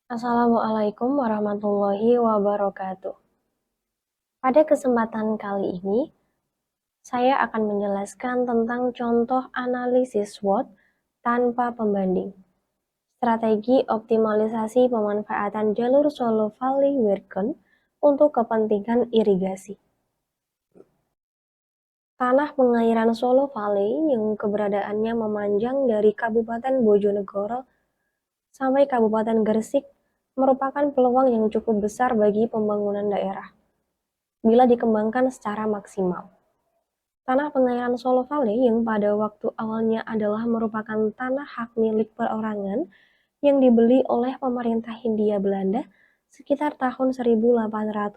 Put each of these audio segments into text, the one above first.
Assalamualaikum warahmatullahi wabarakatuh. Pada kesempatan kali ini, saya akan menjelaskan tentang contoh analisis SWOT tanpa pembanding. Strategi optimalisasi pemanfaatan jalur Solo Valley Wirken untuk kepentingan irigasi. Tanah pengairan Solo Valley yang keberadaannya memanjang dari Kabupaten Bojonegoro sampai Kabupaten Gresik merupakan peluang yang cukup besar bagi pembangunan daerah bila dikembangkan secara maksimal. Tanah pengairan Solo Valley yang pada waktu awalnya adalah merupakan tanah hak milik perorangan yang dibeli oleh pemerintah Hindia Belanda sekitar tahun 1890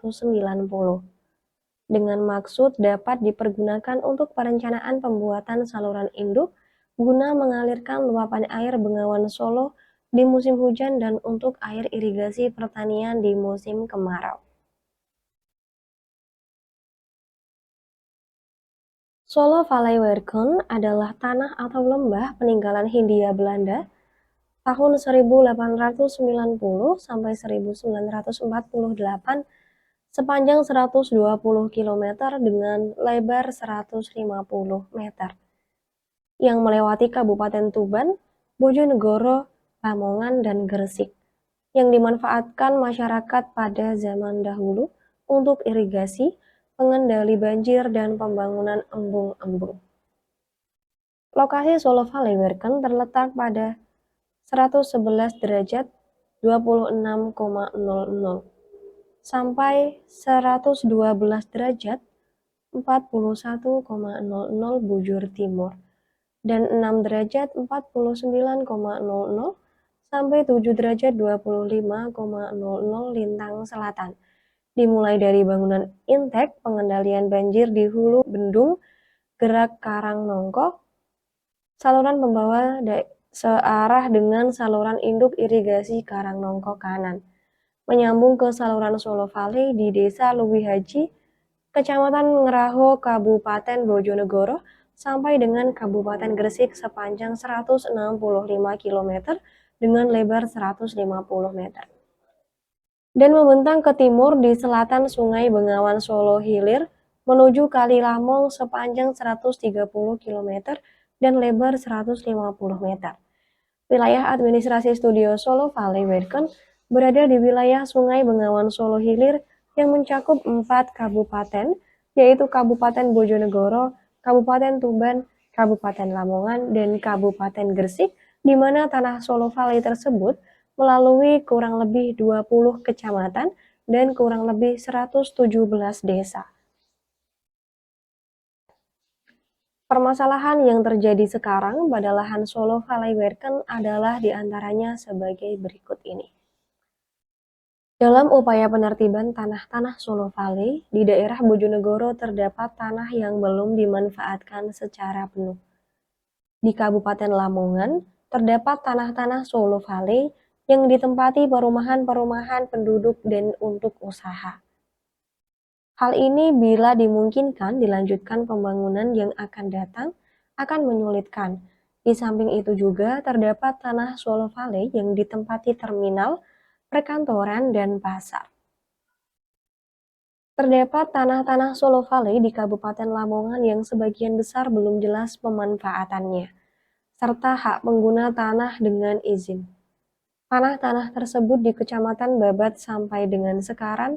dengan maksud dapat dipergunakan untuk perencanaan pembuatan saluran induk guna mengalirkan luapan air Bengawan Solo di musim hujan dan untuk air irigasi pertanian di musim kemarau. Solo Valley Wirken adalah tanah atau lembah peninggalan Hindia Belanda tahun 1890 sampai 1948 sepanjang 120 km dengan lebar 150 meter yang melewati Kabupaten Tuban, Bojonegoro, Lamongan, dan Gresik yang dimanfaatkan masyarakat pada zaman dahulu untuk irigasi, pengendali banjir, dan pembangunan embung-embung. Lokasi Solo Valley Wirken terletak pada 111 derajat 26,00 sampai 112 derajat 41,00 bujur timur dan 6 derajat 49,00 sampai 7 derajat 25,00 lintang selatan. Dimulai dari bangunan Intek pengendalian banjir di hulu bendung Gerak Karang Nongko, saluran pembawa searah dengan saluran induk irigasi Karang Nongko kanan, menyambung ke saluran Solo Valley di Desa Luwi Haji, Kecamatan Ngeraho, Kabupaten Bojonegoro, sampai dengan Kabupaten Gresik sepanjang 165 km dengan lebar 150 meter. Dan membentang ke timur di selatan Sungai Bengawan Solo Hilir menuju Kali Lamong sepanjang 130 km dan lebar 150 meter. Wilayah administrasi Studio Solo Valley Wirken berada di wilayah Sungai Bengawan Solo Hilir yang mencakup 4 kabupaten, yaitu Kabupaten Bojonegoro, Kabupaten Tuban, Kabupaten Lamongan, dan Kabupaten Gresik, di mana tanah Solo Valley tersebut melalui kurang lebih 20 kecamatan dan kurang lebih 117 desa. Permasalahan yang terjadi sekarang pada lahan Solo Valley Wirken adalah diantaranya sebagai berikut ini. Dalam upaya penertiban tanah-tanah Solo Valley, di daerah Bojonegoro terdapat tanah yang belum dimanfaatkan secara penuh. Di Kabupaten Lamongan, terdapat tanah-tanah Solo Valley yang ditempati perumahan-perumahan penduduk dan untuk usaha. Hal ini bila dimungkinkan dilanjutkan pembangunan yang akan datang akan menyulitkan. Di samping itu juga terdapat tanah Solo Valley yang ditempati terminal, perkantoran, dan pasar. Terdapat tanah-tanah Solo Valley di Kabupaten Lamongan yang sebagian besar belum jelas pemanfaatannya, serta hak pengguna tanah dengan izin. Tanah-tanah tersebut di Kecamatan Babat sampai dengan Sekaran,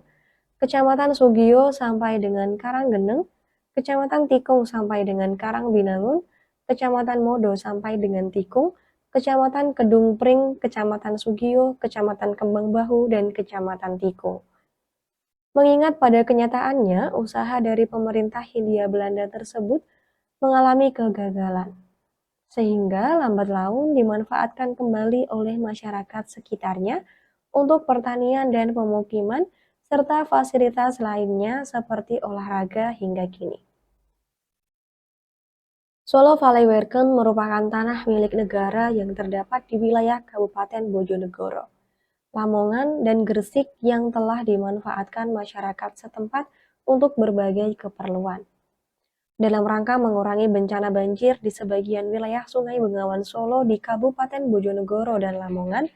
Kecamatan Sugio sampai dengan Karanggeneng, Kecamatan Tikung sampai dengan Karangbinangun, Kecamatan Modo sampai dengan Tikung, Kecamatan Kedung Pring, Kecamatan Sugio, Kecamatan Kembang Bahu, dan Kecamatan Tikung. Mengingat pada kenyataannya, usaha dari pemerintah Hindia Belanda tersebut mengalami kegagalan, sehingga lambat laun dimanfaatkan kembali oleh masyarakat sekitarnya untuk pertanian dan pemukiman, serta fasilitas lainnya seperti olahraga hingga kini. Solo Valley Wirken merupakan tanah milik negara yang terdapat di wilayah Kabupaten Bojonegoro, Lamongan, dan Gresik yang telah dimanfaatkan masyarakat setempat untuk berbagai keperluan. Dalam rangka mengurangi bencana banjir di sebagian wilayah Sungai Bengawan Solo di Kabupaten Bojonegoro dan Lamongan,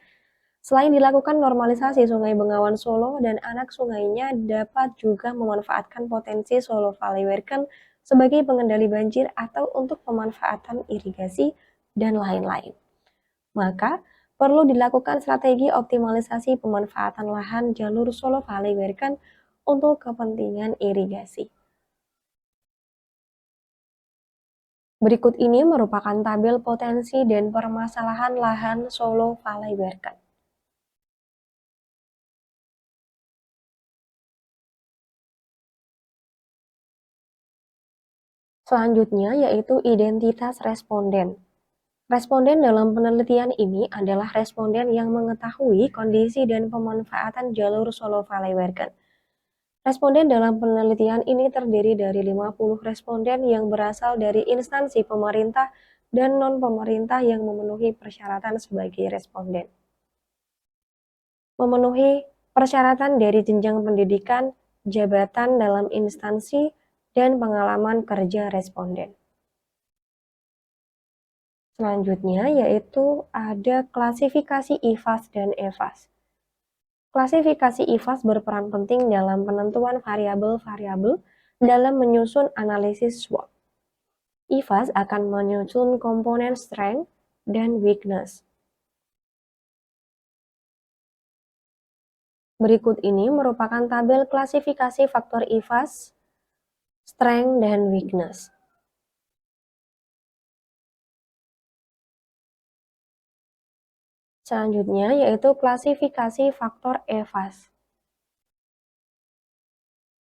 Selain dilakukan normalisasi Sungai Bengawan Solo dan anak sungainya dapat juga memanfaatkan potensi Solo Valley Wirken sebagai pengendali banjir atau untuk pemanfaatan irigasi dan lain-lain. Maka, perlu dilakukan strategi optimalisasi pemanfaatan lahan jalur Solo Valley Wirken untuk kepentingan irigasi. Berikut ini merupakan tabel potensi dan permasalahan lahan Solo Valley Wirken. Selanjutnya yaitu identitas responden. Responden dalam penelitian ini adalah responden yang mengetahui kondisi dan pemanfaatan jalur Solo Valley Wirken. Responden dalam penelitian ini terdiri dari 50 responden yang berasal dari instansi pemerintah dan non-pemerintah yang memenuhi persyaratan sebagai responden. Memenuhi persyaratan dari jenjang pendidikan, jabatan dalam instansi, dan pengalaman kerja responden. Selanjutnya yaitu ada klasifikasi IFAS dan EFAS. Klasifikasi IFAS berperan penting dalam penentuan variabel-variabel dalam menyusun analisis SWOT. IFAS akan menyusun komponen strength dan weakness. Berikut ini merupakan tabel klasifikasi faktor IFAS, strength, dan weakness. Selanjutnya yaitu klasifikasi faktor EFAS.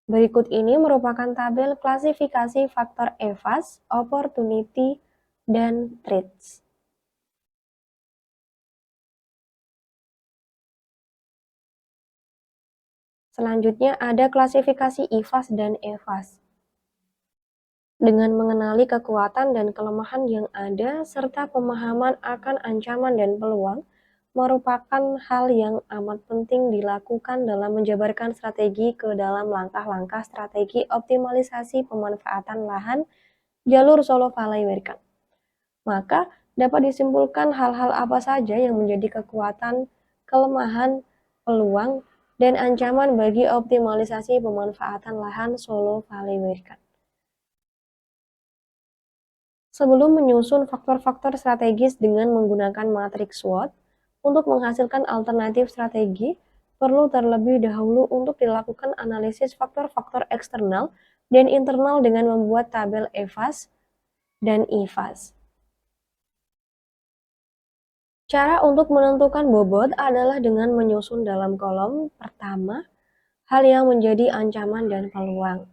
Berikut ini merupakan tabel klasifikasi faktor EFAS, opportunity, dan threats. Selanjutnya ada klasifikasi IFAS dan EFAS. Dengan mengenali kekuatan dan kelemahan yang ada serta pemahaman akan ancaman dan peluang, merupakan hal yang amat penting dilakukan dalam menjabarkan strategi ke dalam langkah-langkah strategi optimalisasi pemanfaatan lahan jalur Solo Valley Wirken. Maka dapat disimpulkan hal-hal apa saja yang menjadi kekuatan, kelemahan, peluang, dan ancaman bagi optimalisasi pemanfaatan lahan Solo Valley Wirken. Sebelum menyusun faktor-faktor strategis dengan menggunakan matriks SWOT, untuk menghasilkan alternatif strategi, perlu terlebih dahulu untuk dilakukan analisis faktor-faktor eksternal dan internal dengan membuat tabel EFAS dan IFAS. Cara untuk menentukan bobot adalah dengan menyusun dalam kolom pertama hal yang menjadi ancaman dan peluang.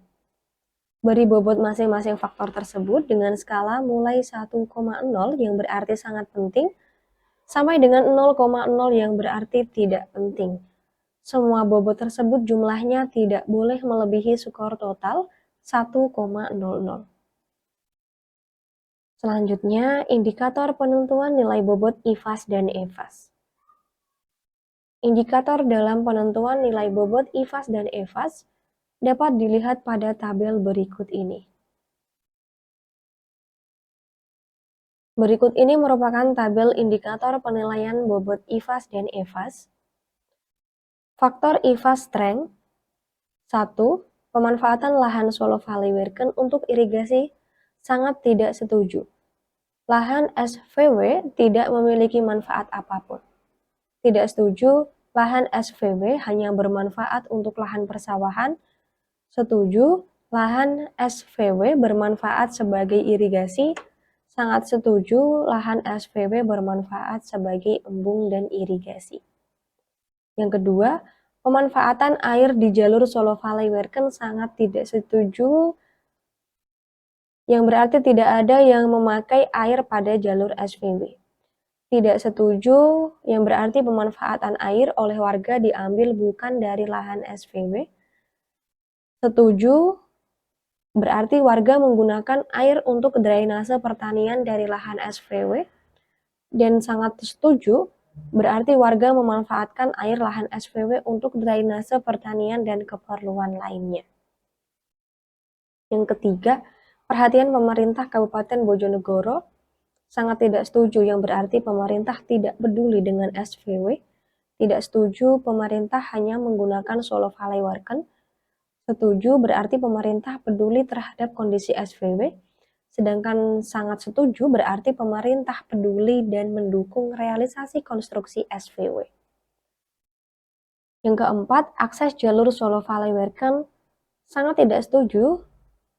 Beri bobot masing-masing faktor tersebut dengan skala mulai 1,0 yang berarti sangat penting sampai dengan 0,0 yang berarti tidak penting. Semua bobot tersebut jumlahnya tidak boleh melebihi skor total 1,00. Selanjutnya, indikator penentuan nilai bobot IFAS dan EFAS. Indikator dalam penentuan nilai bobot IFAS dan EFAS dapat dilihat pada tabel berikut ini. Berikut ini merupakan tabel indikator penilaian bobot IFAS dan EFAS. Faktor IFAS strength 1. Pemanfaatan lahan Solo Valley Wirken untuk irigasi sangat tidak setuju. Lahan SVW tidak memiliki manfaat apapun. Tidak setuju, lahan SVW hanya bermanfaat untuk lahan persawahan. Setuju, lahan SVW bermanfaat sebagai irigasi. Sangat setuju, lahan SVW bermanfaat sebagai embung dan irigasi. Yang kedua, pemanfaatan air di jalur Solo Valley Wirken sangat tidak setuju, yang berarti tidak ada yang memakai air pada jalur SVW. Tidak setuju, yang berarti pemanfaatan air oleh warga diambil bukan dari lahan SVW. Setuju, berarti warga menggunakan air untuk drainase pertanian dari lahan SVW. Dan sangat setuju, berarti warga memanfaatkan air lahan SVW untuk drainase pertanian dan keperluan lainnya. Yang ketiga, perhatian pemerintah Kabupaten Bojonegoro sangat tidak setuju, yang berarti pemerintah tidak peduli dengan SVW, Tidak setuju, pemerintah hanya menggunakan Solo Valley Worken. Setuju berarti pemerintah peduli terhadap kondisi SVW. Sedangkan sangat setuju berarti pemerintah peduli dan mendukung realisasi konstruksi SVW. Yang keempat, akses jalur Solo Valley Worken. Sangat tidak setuju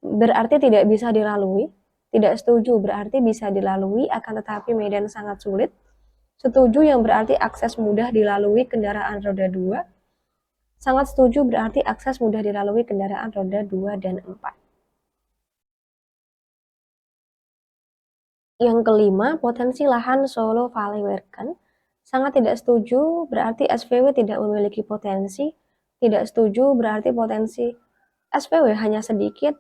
berarti tidak bisa dilalui. Tidak setuju berarti bisa dilalui, akan tetapi medan sangat sulit. Setuju yang berarti akses mudah dilalui kendaraan roda 2. Sangat setuju berarti akses mudah dilalui kendaraan roda 2 dan 4. Yang kelima, potensi lahan Solo Valley Worken. Sangat tidak setuju berarti SVW tidak memiliki potensi. Tidak setuju berarti potensi SVW hanya sedikit.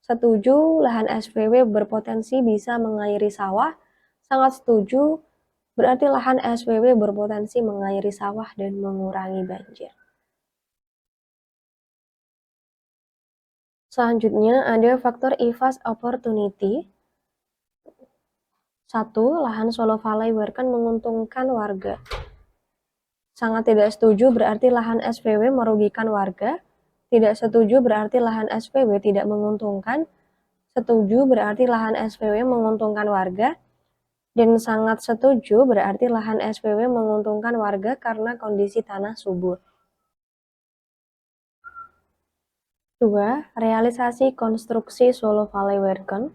Setuju, lahan SVW berpotensi bisa mengairi sawah. Sangat setuju, berarti lahan SVW berpotensi mengairi sawah dan mengurangi banjir. Selanjutnya ada faktor EVAS opportunity. 1. Lahan Solo Valley Worken menguntungkan warga. Sangat tidak setuju berarti lahan SVW merugikan warga. Tidak setuju berarti lahan SVW tidak menguntungkan. Setuju berarti lahan SVW menguntungkan warga. Dan sangat setuju berarti lahan SVW menguntungkan warga karena kondisi tanah subur. 2. Realisasi konstruksi Solo Valley Worken.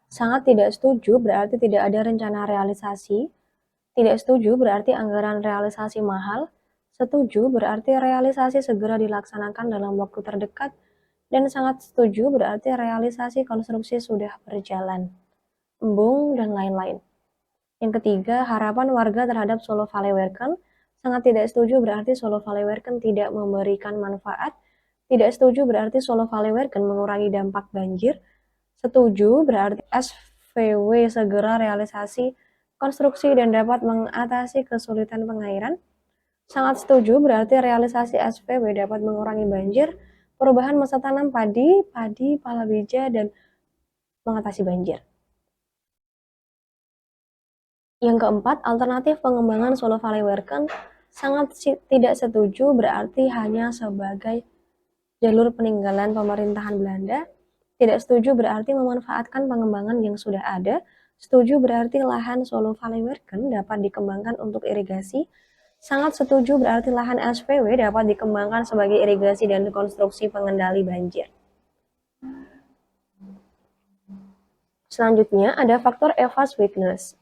Sangat tidak setuju berarti tidak ada rencana realisasi. Tidak setuju berarti anggaran realisasi mahal. Setuju berarti realisasi segera dilaksanakan dalam waktu terdekat. Dan sangat setuju berarti realisasi konstruksi sudah berjalan. Embung dan lain-lain. Yang ketiga, harapan warga terhadap Solo Valley Worken. Sangat tidak setuju berarti Solo Valley Worken tidak memberikan manfaat. Tidak setuju berarti Solo Valley Worken mengurangi dampak banjir. Setuju berarti SVW segera realisasi konstruksi dan dapat mengatasi kesulitan pengairan. Sangat setuju berarti realisasi SVW dapat mengurangi banjir, perubahan masa tanam padi, palawija, dan mengatasi banjir. Yang keempat, alternatif pengembangan Solo Valley Worken. Sangat tidak setuju berarti hanya sebagai jalur peninggalan pemerintahan Belanda. Tidak setuju berarti memanfaatkan pengembangan yang sudah ada. Setuju berarti lahan Solo Valley Worken dapat dikembangkan untuk irigasi. Sangat setuju berarti lahan SVW dapat dikembangkan sebagai irigasi dan konstruksi pengendali banjir. Selanjutnya ada faktor EVAS weakness.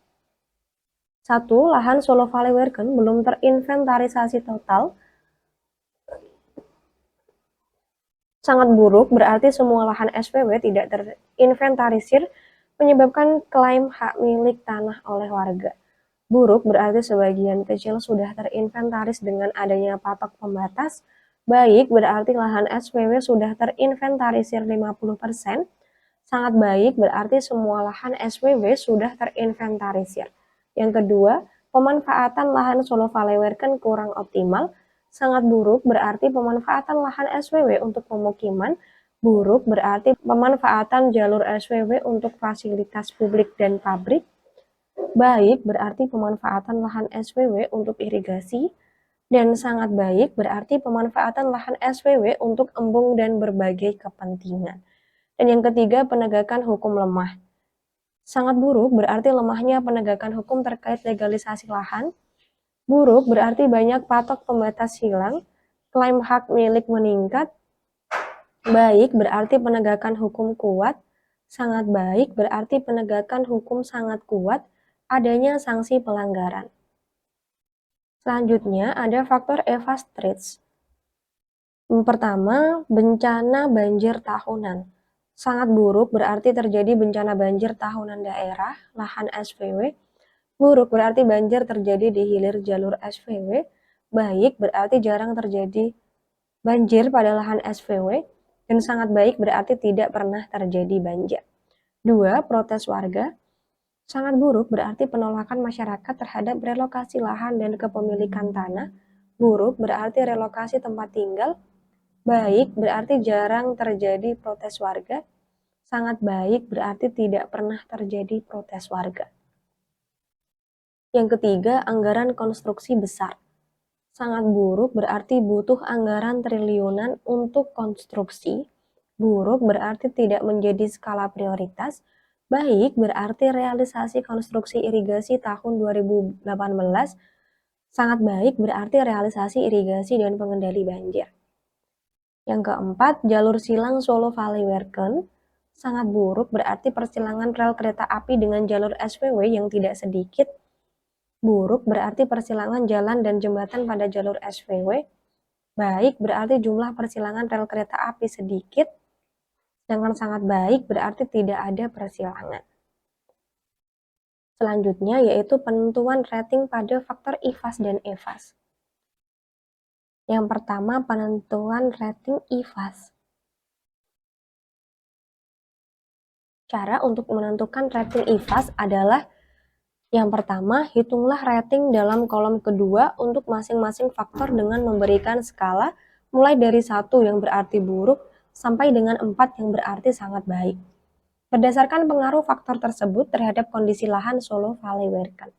1. Lahan Solo Valley Worken belum terinventarisasi total. Sangat buruk berarti semua lahan SVW tidak terinventarisir, menyebabkan klaim hak milik tanah oleh warga. Buruk berarti sebagian kecil sudah terinventaris dengan adanya patok pembatas. Baik berarti lahan SVW sudah terinventarisir 50%. Sangat baik berarti semua lahan SVW sudah terinventarisir. Yang kedua, pemanfaatan lahan Solo Valley Worken kurang optimal. Sangat buruk berarti pemanfaatan lahan SVW untuk pemukiman. Buruk berarti pemanfaatan jalur SVW untuk fasilitas publik dan pabrik. Baik berarti pemanfaatan lahan SVW untuk irigasi, dan sangat baik berarti pemanfaatan lahan SVW untuk embung dan berbagai kepentingan. Dan yang ketiga, penegakan hukum lemah. Sangat buruk berarti lemahnya penegakan hukum terkait legalisasi lahan. Buruk berarti banyak patok pembatas hilang, klaim hak milik meningkat. Baik berarti penegakan hukum kuat. Sangat baik berarti penegakan hukum sangat kuat, adanya sanksi pelanggaran. Selanjutnya ada faktor EVAS threats. Pertama, bencana banjir tahunan. Sangat buruk berarti terjadi bencana banjir tahunan daerah, lahan SVW. Buruk berarti banjir terjadi di hilir jalur SVW. Baik berarti jarang terjadi banjir pada lahan SVW. Dan sangat baik berarti tidak pernah terjadi banjir. 2. Protes warga. Sangat buruk berarti penolakan masyarakat terhadap relokasi lahan dan kepemilikan tanah. Buruk berarti relokasi tempat tinggal. Baik berarti jarang terjadi protes warga. Sangat baik berarti tidak pernah terjadi protes warga. Yang ketiga, anggaran konstruksi besar. Sangat buruk berarti butuh anggaran triliunan untuk konstruksi. Buruk berarti tidak menjadi skala prioritas. Baik berarti realisasi konstruksi irigasi tahun 2018. Sangat baik berarti realisasi irigasi dan pengendali banjir. Yang keempat, jalur silang Solo Valley Werken. Sangat buruk berarti persilangan rel kereta api dengan jalur SPW yang tidak sedikit. Buruk berarti persilangan jalan dan jembatan pada jalur SPW. Baik berarti jumlah persilangan rel kereta api sedikit. Sedangkan sangat baik berarti tidak ada persilangan. Selanjutnya yaitu penentuan rating pada faktor IFAS dan EFAS. Yang pertama, penentuan rating IFAS. Cara untuk menentukan rating IFAS adalah yang pertama, hitunglah rating dalam kolom kedua untuk masing-masing faktor dengan memberikan skala mulai dari 1 yang berarti buruk sampai dengan 4 yang berarti sangat baik. Berdasarkan pengaruh faktor tersebut terhadap kondisi lahan Solo Valley Werken.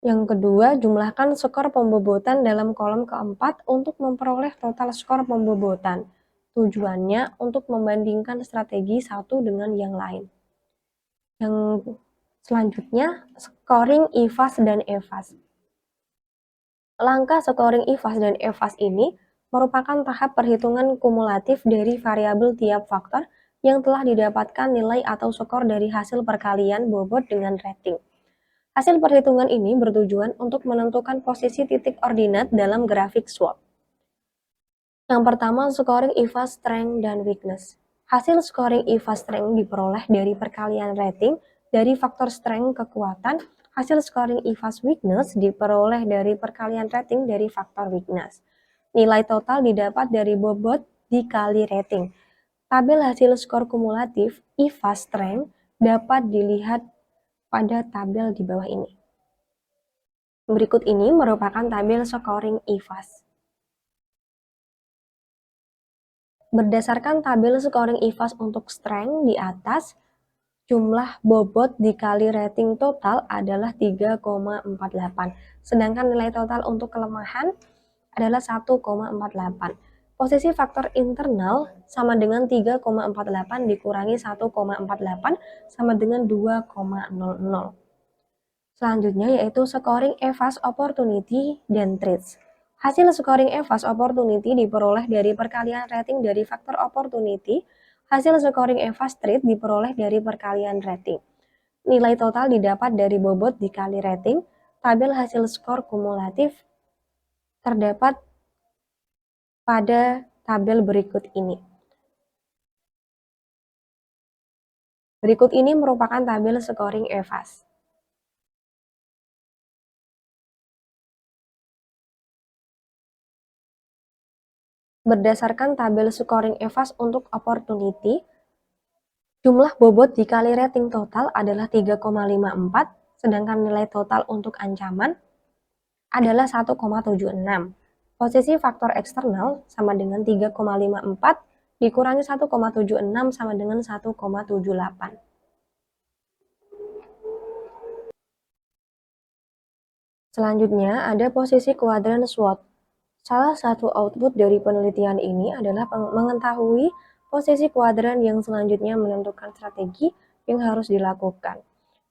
Yang kedua, jumlahkan skor pembobotan dalam kolom keempat untuk memperoleh total skor pembobotan. Tujuannya untuk membandingkan strategi satu dengan yang lain. Yang selanjutnya, scoring IFAS dan EFAS. Langkah scoring IFAS dan EFAS ini merupakan tahap perhitungan kumulatif dari variabel tiap faktor yang telah didapatkan nilai atau skor dari hasil perkalian bobot dengan rating. Hasil perhitungan ini bertujuan untuk menentukan posisi titik ordinat dalam grafik SWOT. Yang pertama, scoring IFAS strength dan weakness. Hasil scoring IFAS strength diperoleh dari perkalian rating dari faktor strength kekuatan. Hasil scoring IFAS weakness diperoleh dari perkalian rating dari faktor weakness. Nilai total didapat dari bobot dikali rating. Tabel hasil skor kumulatif IFAS strength dapat dilihat pada tabel di bawah ini. Berikut ini merupakan tabel scoring IFAS. Berdasarkan tabel scoring IFAS untuk strength di atas, jumlah bobot dikali rating total adalah 3,48, sedangkan nilai total untuk kelemahan adalah 1,48. Posisi faktor internal sama dengan 3,48 dikurangi 1,48 sama dengan 2,00. Selanjutnya yaitu scoring EFAS opportunity dan threats. Hasil scoring EFAS opportunity diperoleh dari perkalian rating dari faktor opportunity. Hasil scoring EFAS threat diperoleh dari perkalian rating. Nilai total didapat dari bobot dikali rating. Tabel hasil skor kumulatif terdapat pada tabel berikut ini. Berikut ini merupakan tabel scoring EFAS. Berdasarkan tabel scoring EFAS untuk opportunity, jumlah bobot dikali rating total adalah 3,54, sedangkan nilai total untuk ancaman adalah 1,76. Posisi faktor eksternal sama dengan 3,54 dikurangi 1,76 sama dengan 1,78. Selanjutnya ada posisi kuadran SWOT. Salah satu output dari penelitian ini adalah mengetahui posisi kuadran yang selanjutnya menentukan strategi yang harus dilakukan.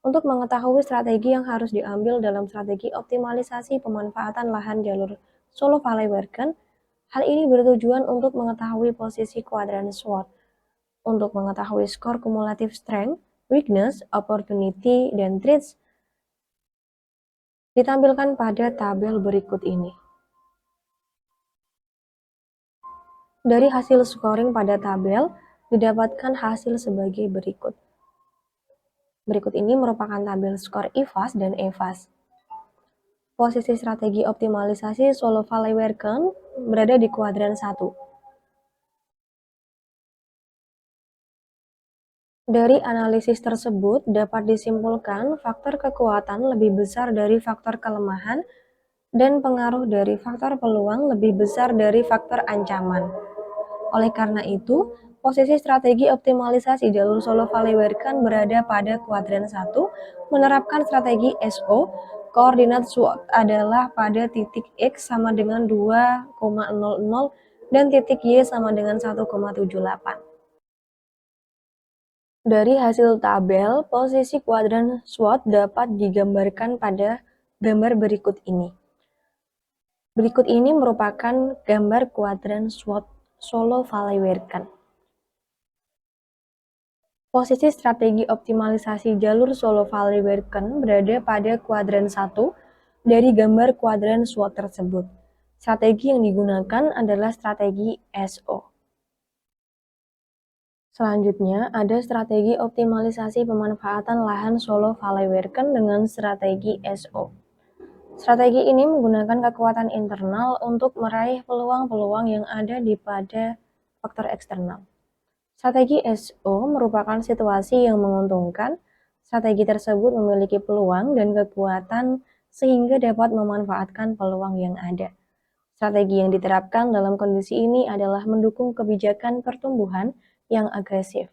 Untuk mengetahui strategi yang harus diambil dalam strategi optimalisasi pemanfaatan lahan jalur Solo Valley Werken, hal ini bertujuan untuk mengetahui posisi kuadran SWOT, untuk mengetahui skor kumulatif strength, weakness, opportunity, dan threats ditampilkan pada tabel berikut ini. Dari hasil scoring pada tabel, didapatkan hasil sebagai berikut. Berikut ini merupakan tabel skor IFAS dan EFAS. Posisi strategi optimalisasi Solo Valley Werken berada di kuadran 1. Dari analisis tersebut dapat disimpulkan faktor kekuatan lebih besar dari faktor kelemahan dan pengaruh dari faktor peluang lebih besar dari faktor ancaman. Oleh karena itu, posisi strategi optimalisasi jalur Solo Valley Werken berada pada kuadran 1, menerapkan strategi SO, Koordinat SWOT adalah pada titik X sama dengan 2,00 dan titik Y sama dengan 1,78. Dari hasil tabel, posisi kuadran SWOT dapat digambarkan pada gambar berikut ini. Berikut ini merupakan gambar kuadran SWOT Solo Valley Werken. Posisi strategi optimalisasi jalur Solo Valley Werken berada pada kuadran 1 dari gambar kuadran SWOT tersebut. Strategi yang digunakan adalah strategi SO. Selanjutnya, ada strategi optimalisasi pemanfaatan lahan Solo Valley Werken dengan strategi SO. Strategi ini menggunakan kekuatan internal untuk meraih peluang-peluang yang ada di pada faktor eksternal. Strategi SO merupakan situasi yang menguntungkan. Strategi tersebut memiliki peluang dan kekuatan sehingga dapat memanfaatkan peluang yang ada. Strategi yang diterapkan dalam kondisi ini adalah mendukung kebijakan pertumbuhan yang agresif.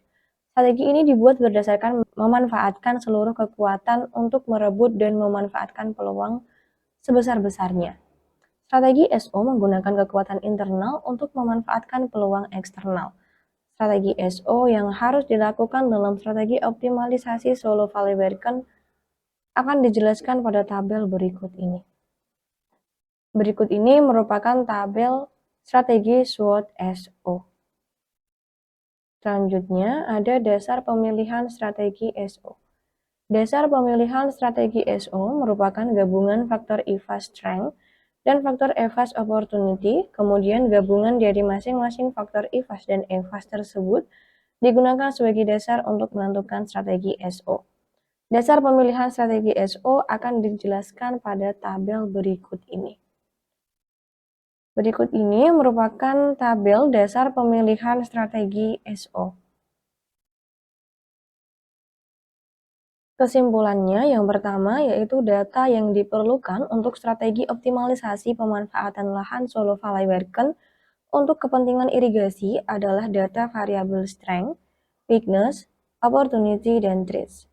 Strategi ini dibuat berdasarkan memanfaatkan seluruh kekuatan untuk merebut dan memanfaatkan peluang sebesar-besarnya. Strategi SO menggunakan kekuatan internal untuk memanfaatkan peluang eksternal. Strategi SO yang harus dilakukan dalam strategi optimalisasi Solo Valley Werken akan dijelaskan pada tabel berikut ini. Berikut ini merupakan tabel strategi SWOT SO. Selanjutnya ada dasar pemilihan strategi SO. Dasar pemilihan strategi SO merupakan gabungan faktor EVA Strength dan faktor EVAS Opportunity, kemudian gabungan dari masing-masing faktor EVAS dan EVAS tersebut digunakan sebagai dasar untuk menentukan strategi SO. Dasar pemilihan strategi SO akan dijelaskan pada tabel berikut ini. Berikut ini merupakan tabel dasar pemilihan strategi SO. Kesimpulannya, yang pertama yaitu data yang diperlukan untuk strategi optimalisasi pemanfaatan lahan Solo Valley Werken untuk kepentingan irigasi adalah data variabel strength, weakness, opportunity, dan threats.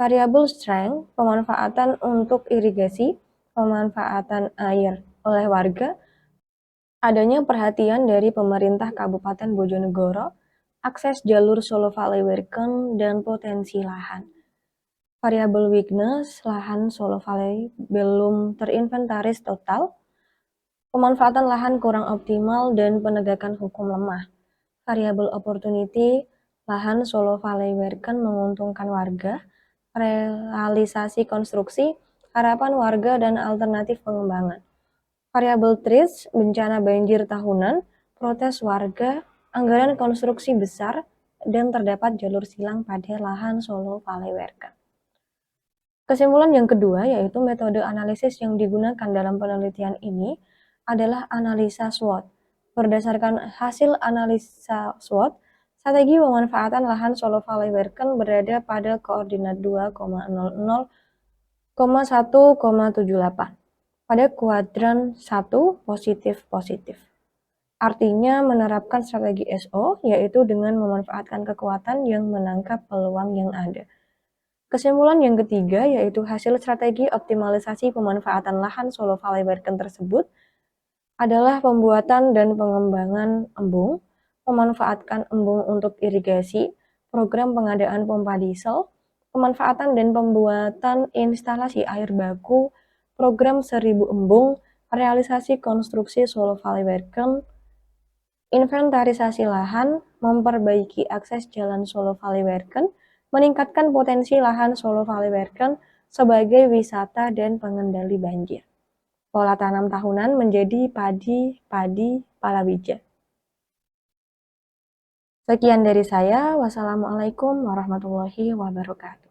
Variabel strength, pemanfaatan untuk irigasi, pemanfaatan air oleh warga, adanya perhatian dari pemerintah Kabupaten Bojonegoro, akses jalur Solo Valley Werken, dan potensi lahan. Variabel weakness, lahan Solo Valley belum terinventaris total, pemanfaatan lahan kurang optimal, dan penegakan hukum lemah. Variabel opportunity, lahan Solo Valley Werken menguntungkan warga, realisasi konstruksi, harapan warga, dan alternatif pengembangan. Variabel threats, bencana banjir tahunan, protes warga, anggaran konstruksi besar, dan terdapat jalur silang pada lahan Solo Valley Werken. Kesimpulan yang kedua yaitu metode analisis yang digunakan dalam penelitian ini adalah analisa SWOT. Berdasarkan hasil analisa SWOT, strategi pemanfaatan lahan Solo Valley Werken berada pada koordinat 2,00,1,78 pada kuadran 1 positif-positif. Artinya menerapkan strategi SO yaitu dengan memanfaatkan kekuatan yang menangkap peluang yang ada. Kesimpulan yang ketiga yaitu hasil strategi optimalisasi pemanfaatan lahan Solo Valley Werken tersebut adalah pembuatan dan pengembangan embung, memanfaatkan embung untuk irigasi, program pengadaan pompa diesel, pemanfaatan dan pembuatan instalasi air baku, program 1000 embung, realisasi konstruksi Solo Valley Werken, inventarisasi lahan, memperbaiki akses jalan Solo Valley Werken, meningkatkan potensi lahan Solo Valley Werken sebagai wisata dan pengendali banjir. Pola tanam tahunan menjadi padi, palawija. Sekian dari saya. Wassalamualaikum warahmatullahi wabarakatuh.